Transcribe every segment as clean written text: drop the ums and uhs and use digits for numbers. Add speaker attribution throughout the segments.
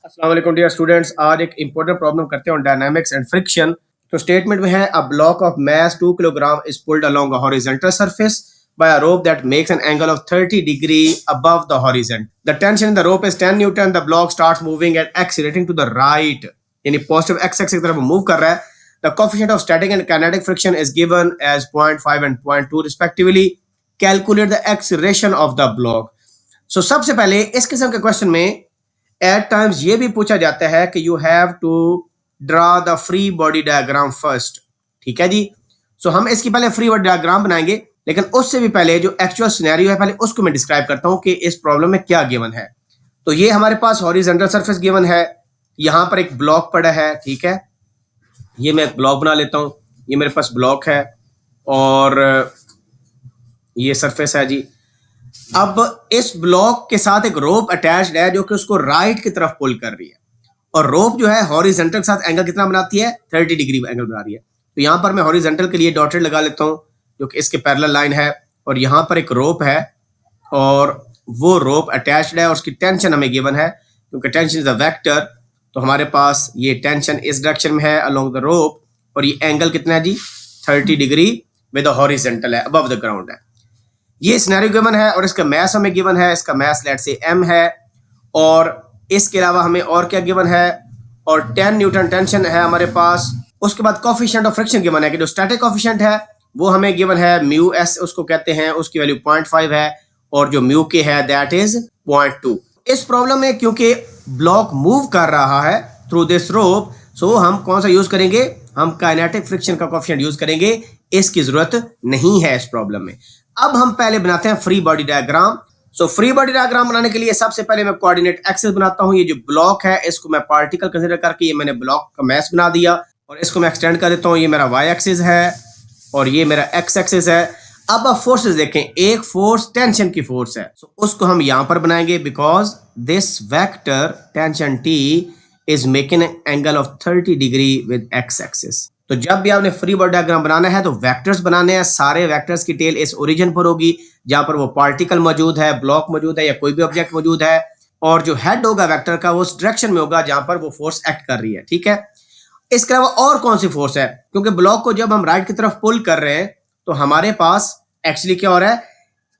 Speaker 1: अस्सलाम वालेकुम dear students. आज एक इंपॉर्टेंट प्रॉब्लम करते हैं ऑन डायनामिक्स एंड फ्रिक्शन। तो स्टेटमेंट में है a block of mass 2 kilogram is pulled along a horizontal surface by a rope that makes an angle of 30 degree above the horizon. The tension in the rope is 10 Newton. The block starts moving and accelerating to the right. यानी positive x axis की तरफ move कर रहा है. The coefficient of static and kinetic friction is given as 0.5 and 0.2 respectively. Calculate the acceleration of the block. So सबसे पहले इस किस्म के क्वेश्चन में एट टाइम्स ये भी पूछा जाता है कि you have to draw the free body diagram first. ठीक है जी. सो हम इसकी पहले फ्री बॉडी डायग्राम बनाएंगे, लेकिन उससे भी पहले जो एक्चुअल सिनेरियो है पहले उसको मैं डिस्क्राइब करता हूं कि इस प्रॉब्लम में क्या गिवन है. तो ये हमारे पास हॉरिजॉन्टल सरफेस गिवन है, यहां पर एक ब्लॉक पड़ा है. ठीक है, ये मैं एक ब्लॉक बना लेता हूं. ये मेरे पास ब्लॉक है और ये सरफेस है जी. अब इस ब्लॉक के साथ एक रोप अटैच्ड है जो कि उसको राइट की तरफ पुल कर रही है, और रोप जो है हॉरिजॉन्टल के साथ एंगल कितना बनाती है, 30 डिग्री एंगल बना रही है. तो यहां पर मैं हॉरिजॉन्टल के लिए डॉटेड लगा लेता हूं जो कि इसके पैरेलल लाइन है, और यहां पर एक रोप है और वो रोप अटैच्ड है और उसकी टेंशन हमें गिवन है. क्योंकि टेंशन इज अ वेक्टर, तो हमारे पास ये टेंशन इस डायरेक्शन में है अलोंग द रोप, और ये एंगल कितना है जी, 30 डिग्री विद हॉरिजॉन्टल है, अबव द ग्राउंड है. ये सिनेरियो गिवन है और इसका मैस हमें गिवन है. इसका मैस लेट से m है, और इसके अलावा हमें और क्या गिवन है, और 10 न्यूटन टेंशन है हमारे पास. उसके बाद कोफिशिएंट ऑफ फ्रिक्शन गिवन है कि जो स्टैटिक कोफिशिएंट है वो हमें गिवन है म्यू एस उसको कहते हैं, उसकी वैल्यू 0.5 है, और जो म्यू के है दैट इज 0.2. इस प्रॉब्लम में क्योंकि ब्लॉक मूव कर रहा है थ्रू दिस रोप, सो हम कौन सा यूज करेंगे, हम काइनेटिक फ्रिक्शन का कोफिशिएंट यूज करेंगे. इसकी जरूरत नहीं है इस प्रॉब्लम में. अब हम पहले बनाते हैं free body diagram. So free body diagram बनाने के लिए सबसे पहले मैं कोऑर्डिनेट एक्सिस बनाता हूं. ये जो ब्लॉक है इसको मैं पार्टिकल कंसीडर करके ये मैंने ब्लॉक का मैस बना दिया, और इसको मैं एक्सटेंड कर देता हूं. ये मेरा वाई एक्सिस है और ये मेरा एक्स एक्सिस है. अब आप फोर्सेस देखें, एक फोर्स टेंशन की फोर्स है, सो उसको हम यहां पर बनाएंगे because this vector tension T is making an angle of 30 degree with x axis. तो जब भी आपने फ्री बॉडी डायग्राम बनाना है तो वेक्टर्स बनाने हैं. सारे वेक्टर्स की टेल इस ओरिजिन पर होगी जहां पर वो पार्टिकल मौजूद है, ब्लॉक मौजूद है या कोई भी ऑब्जेक्ट मौजूद है, और जो हेड होगा वेक्टर का वो उस डायरेक्शन में होगा जहां पर वो फोर्स एक्ट कर रही है. ठीक है, इसके अलावा और कौन सी फोर्स है, क्योंकि ब्लॉक को जब हम राइट की तरफ पुल कर रहे हैं तो हमारे पास एक्चुअली क्या हो रहा है,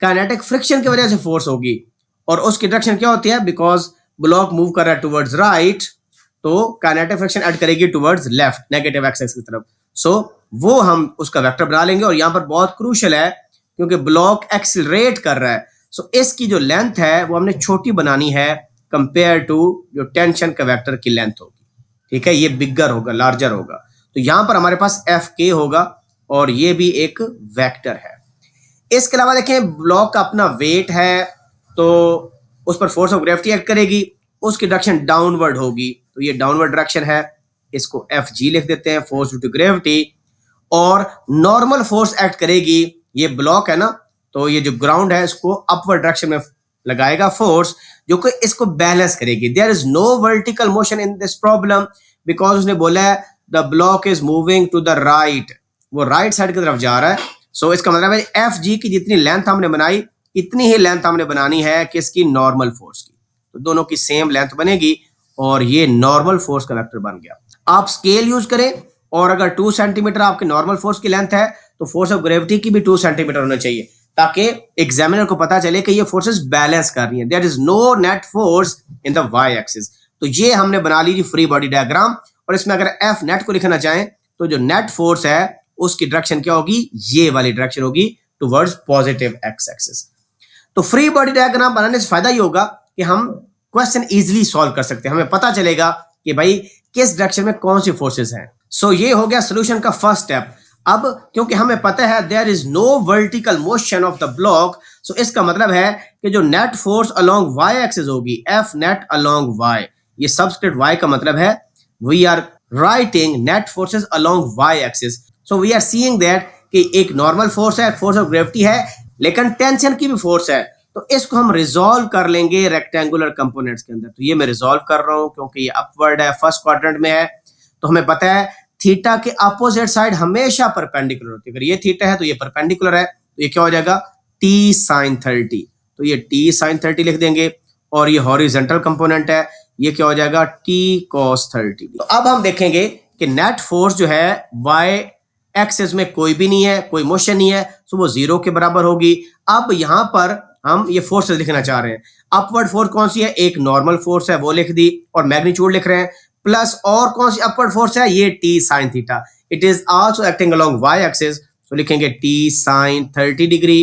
Speaker 1: काइनेटिक फ्रिक्शन की वजह से फोर्स होगी, और उसकी डायरेक्शन क्या होती है, बिकॉज ब्लॉक मूव कर रहा है टुवर्ड्स राइट, तो काइनेटिक फ्रिक्शन ऐड करेगी टुवर्ड्स लेफ्ट, नेगेटिव एक्सिस की तरफ. सो वो हम उसका वेक्टर बना लेंगे. और यहां पर बहुत क्रूशियल है क्योंकि ब्लॉक एक्सिलरेट कर रहा है, सो इसकी जो लेंथ है वो हमने छोटी बनानी है कंपेयर टू जो टेंशन का वेक्टर की लेंथ होगी. ठीक है, ये बिगर होगा, लार्जर होगा. तो यहां पर हमारे पास एफ के होगा और ये भी एक वेक्टर है. इसके अलावा देखें, ब्लॉक का अपना वेट है तो उस पर फोर्स ऑफ ग्रेविटी एक्ट करेगी, उसकी डायरेक्शन डाउनवर्ड होगी, तो ये डाउनवर्ड डायरेक्शन है, इसको एफ जी लिख देते हैं, फोर्स ड्यू टू ग्रेविटी. और नॉर्मल फोर्स एक्ट करेगी, ये ब्लॉक है ना, तो ये जो ग्राउंड है इसको अपवर्ड डायरेक्शन में लगाएगा फोर्स, जो कि इसको बैलेंस करेगी. There is no vertical motion in this problem because उसने बोला है the block is moving to the right, वो राइट साइड की तरफ जा रहा है. सो इसका मतलब है एफ जी की जितनी लेंथ हमने बनाई इतनी ही लेंथ हमने बनानी है किसकी, नॉर्मल फोर्स की. तो दोनों की सेम लेंथ बनेगी और ये नॉर्मल फोर्स का वेक्टर बन गया. आप स्केल यूज करें, और अगर 2 सेंटीमीटर आपके नॉर्मल फोर्स की लेंथ है तो फोर्स ऑफ ग्रेविटी की भी 2 सेंटीमीटर होना चाहिए, ताकि एग्जामिनर को पता चले कि ये फोर्सेस बैलेंस कर रही हैं. There is no net force in the Y axis. तो ये हमने बना ली फ्री बॉडी डायग्राम, और इसमें अगर एफ नेट को लिखना चाहें तो जो नेट फोर्स है उसकी डायरेक्शन क्या होगी, ये वाली डायरेक्शन होगी टुवर्ड्स पॉजिटिव एक्स एक्सिस. तो फ्री बॉडी डायग्राम बनाने से फायदा ये होगा कि हम क्वेश्चन इजीली सॉल्व कर सकते हैं, हमें पता चलेगा कि भाई किस डायरेक्शन में कौन सी फोर्सेस हैं. सो ये हो गया सॉल्यूशन का फर्स्ट स्टेप. अब क्योंकि हमें पता है there is no vertical motion of the block, so इसका मतलब है कि जो net force along Y axis होगी, एफ नेट अलोंग वाई, ये सबस्क्रिप्ट वाई का मतलब है we are writing net forces along Y axis. So we are seeing that कि एक नॉर्मल फोर्स है, फोर्स ऑफ ग्रेविटी है, लेकिन टेंशन की भी फोर्स है, तो इसको हम रिजॉल्व कर लेंगे रेक्टेंगुलर कंपोनेंट्स के अंदर. तो ये मैं रिजॉल्व कर रहा हूं क्योंकि ये अपवर्ड है, फर्स्ट क्वाड्रेंट में है, तो हमें पता है थीटा के अपोजिट साइड हमेशा परपेंडिकुलर होती है. अगर ये थीटा है तो ये परपेंडिकुलर है, तो ये क्या हो जाएगा, टी साइन 30. तो ये टी साइन 30 लिख देंगे, और ये हॉरिजॉन्टल कंपोनेंट है, ये क्या हो जाएगा टी कॉस 30। तो अब हम देखेंगे कि नेट फोर्स जो है वाई एक्सिस में कोई भी नहीं है, कोई मोशन नहीं है, तो वो 0 के बराबर होगी। अब यहां पर हम ये फोर्स लिखना चाह रहे हैं। अपवर्ड फोर्स कौन सी है, एक नॉर्मल फोर्स है वो लिख दी, और मैग्नीट्यूड लिख रहे हैं, प्लस और कौन सी अपवर्ड फोर्स है, ये T sine theta. It is also acting along Y axis, तो लिखेंगे टी साइन 30 डिग्री।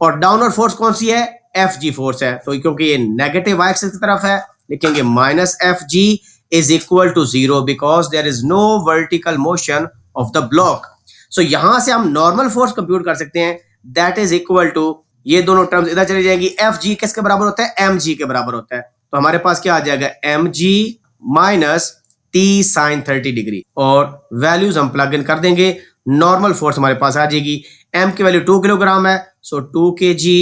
Speaker 1: और डाउनवर्ड फोर्स कौन सी है, एफ जी फोर्स है, तो क्योंकि ये नेगेटिव वाई एक्सिस की तरफ है, लिखेंगे minus F G is equal to 0 because there is no vertical motion of the block. So यहां से हम नॉर्मल फोर्स कंप्यूट कर सकते हैं, दैट इज इक्वल टू, ये दोनों टर्म्स इधर चली जाएंगी, एफ जी किसके बराबर होता है, एम जी के बराबर होता है। तो हमारे पास क्या आ जाएगा, M G minus T sine 30 degree, और वैल्यूज हम प्लग इन कर देंगे। नॉर्मल फोर्स हमारे पास आ जाएगी, एम की वैल्यू 2 किलोग्राम है, सो 2 kg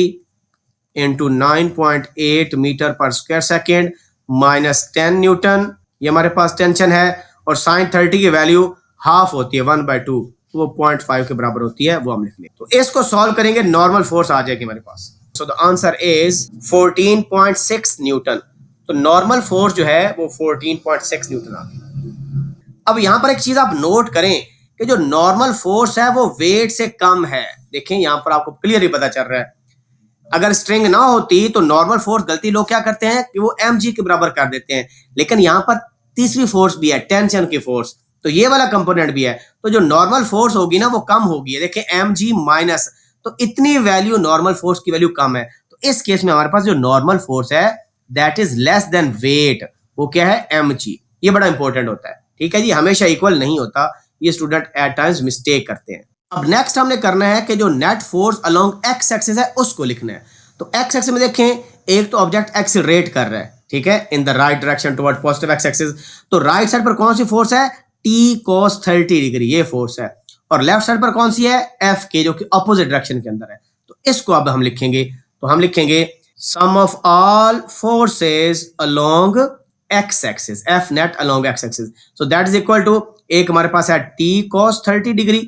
Speaker 1: इंटू 9.8 मीटर पर स्क्वायर सेकेंड माइनस 10 न्यूटन, ये हमारे पास टेंशन है। और साइन 30 की वैल्यू हाफ होती है 1/2, वो 0.5 के बराबर होती है, वो हम लिख लें। तो इसको सॉल्व करेंगे, नॉर्मल फोर्स आ जाएगी हमारे पास। So the answer is 14.6 newton. तो नॉर्मल फोर्स जो है वो 14.6 न्यूटन आ गई। अब यहां पर एक चीज आप नोट करें कि जो नॉर्मल फोर्स है वो वेट से कम है। देखें यहां पर आपको क्लियरली पता चल रहा है, अगर स्ट्रिंग ना होती तो नॉर्मल फोर्स गलती लोग क्या करते हैं कि वो एम जी के बराबर कर देते हैं, लेकिन यहां पर तीसरी फोर्स भी है, टेंशन की फोर्स, तो ये वाला कंपोनेंट भी है, तो जो नॉर्मल फोर्स होगी ना वो कम होगी। देखिए एम जी माइनस, तो इतनी वैल्यू नॉर्मल फोर्स की वैल्यू कम है, तो इस केस में हमारे पास जो नॉर्मल फोर्स है that is less than weight, वो क्या है, एम जी। ये बड़ा इंपॉर्टेंट होता है, ठीक है जी, हमेशा इक्वल नहीं होता, ये स्टूडेंट एट टाइम्स मिस्टेक करते हैं। अब नेक्स्ट हमने करना है कि जो net force along X axis है उसको लिखना है। तो एक्स एक्सिस में देखें, एक तो ऑब्जेक्ट एक्सीलरेट कर रहा है, ठीक है, in the right direction toward positive x axis, तो राइट साइड पर कौन सी फोर्स है, टी कॉस 30 डिग्री, ये फोर्स है। और लेफ्ट साइड पर कौन सी है, एफ के, जो कि अपोजिट डायरेक्शन के अंदर है। तो इसको अब हम लिखेंगे, तो हम लिखेंगे sum of all forces along X axis, F net along X axis, so that is equal to, एक हमारे पास है टी कॉस 30 डिग्री,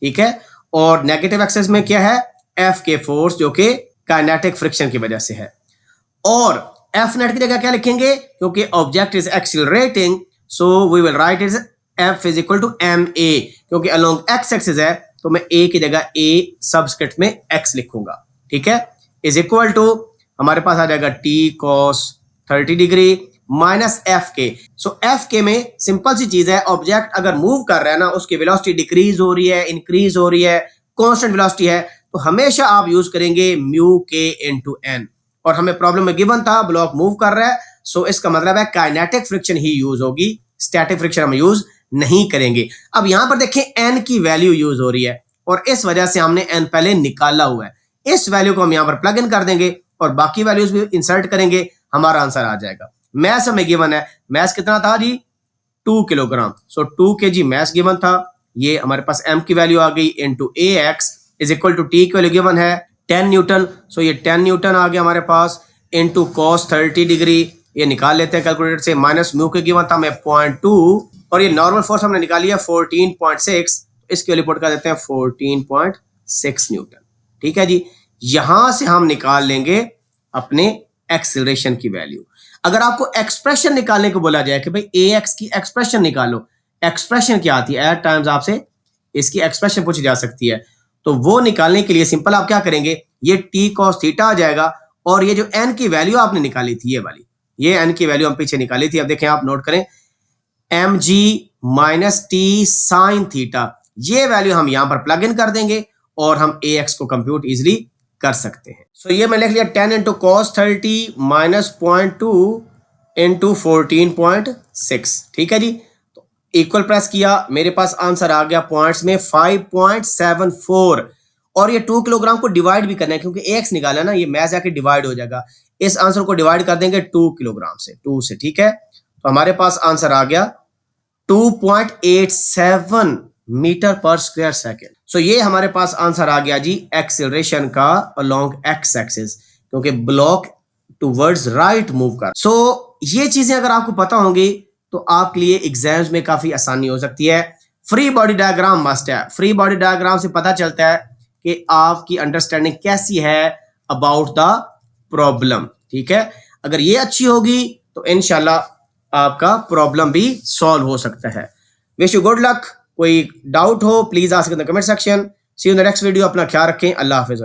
Speaker 1: ठीक है, और नेगेटिव एक्सिस में क्या है, एफ के फोर्स, जो कि काइनेटिक फ्रिक्शन की वजह से है। और एफ नेट की जगह क्या लिखेंगे, क्योंकि object is accelerating, so we will write is F is equal to M A, क्योंकि अलोंग एक्स एक्सिस है तो मैं ए की जगह ए सबस्क्रिप्ट में एक्स लिखूंगा, ठीक है, इज इक्वल टू हमारे पास आ जाएगा T cos 30 degree minus F के। सो एफ के में सिंपल सी चीज है, ऑब्जेक्ट अगर मूव कर रहा है ना, उसकी वेलोसिटी डिक्रीज हो रही है, इंक्रीज हो रही है, कांस्टेंट वेलोसिटी है, तो हमेशा आप यूज करेंगे म्यू के इनटू एन। और हमें प्रॉब्लम में गिवन था ब्लॉक मूव कर रहा है, सो इसका मतलब है काइनेटिक फ्रिक्शन ही यूज होगी, स्टैटिक फ्रिक्शन हम यूज नहीं करेंगे। अब यहां पर देखें एन की वैल्यू यूज हो रही है, और इस वजह से हमने एन पहले निकाला हुआ है, इस वैल्यू को हम यहां पर प्लग इन कर देंगे और बाकी वैल्यूज भी इंसर्ट करेंगे, हमारा आंसर आ जाएगा। मैस हमें गिवन है, मैस कितना था जी, 2 kilogram, so 2 kg mass given था, ये हमारे पास एम की वैल्यू आ गई into A X is equal to T की वैल्यू गिवन है 10 न्यूटन, सो ये 10 न्यूटन आ गया हमारे पास, इनटू कॉस 30 डिग्री, ये निकाल लेते हैं कैलकुलेटर से, माइनस म्यू के गिवन था हमें 0.2, और ये नॉर्मल फोर्स हमने निकाली है 14.6, इसके वैल्यू पुट कर देते हैं 14.6 न्यूटन, ठीक है जी। यहां से हम निकाल लेंगे अपने एक्सीलरेशन की वैल्यू। अगर आपको एक्सप्रेशन निकालने को बोला जाए कि भाई ए एक्स की एक्सप्रेशन निकालो, एक्सप्रेशन क्या आती है, एट टाइम्स आपसे इसकी एक्सप्रेशन पूछी जा सकती है, तो वो निकालने के लिए सिंपल आप क्या करेंगे, ये टी कॉस थीटा आ जाएगा, और ये जो एन की वैल्यू आपने निकाली थी, ये वाली, ये एन की वैल्यू हम पीछे निकाली थी, अब देखें आप नोट करें, M G minus T sine theta, ये वैल्यू हम यहां पर प्लग इन कर देंगे और हम ए एक्स को कंप्यूट इजिली कर सकते हैं। सो ये मैं लिख लिया 10 इंटू कॉस 30 माइनस 0.2 इंटू 14.6, ठीक है जी। तो इक्वल प्रेस किया, मेरे पास आंसर आ गया पॉइंट्स में 5.74, और ये 2 किलोग्राम को डिवाइड भी करना है, क्योंकि एक्स निकाला ना, ये मैथ जाके डिवाइड हो जाएगा, इस आंसर को डिवाइड कर देंगे 2 किलोग्राम से, 2 से, ठीक है। तो हमारे पास आंसर आ गया 2.87 मीटर पर स्क्वायर सेकेंड। सो ये हमारे पास आंसर आ गया जी एक्सीलरेशन का अलोंग एक्स एक्सिस, क्योंकि ब्लॉक टुवर्ड्स राइट मूव कर। सो ये चीजें अगर आपको पता होंगी तो आपके लिए एग्जाम्स में काफी आसानी हो सकती है। फ्री बॉडी डायग्राम मस्ट है, फ्री बॉडी डायग्राम से पता चलता है कि आपकी अंडरस्टैंडिंग कैसी है अबाउट द प्रॉब्लम, ठीक है। अगर ये अच्छी होगी तो इंशाल्लाह आपका प्रॉब्लम भी सॉल्व हो सकता है। Wish you good luck. कोई डाउट हो please ask in the comment section. See you in the next video. अपना ख्याल रखें। अल्लाह हाफिज़।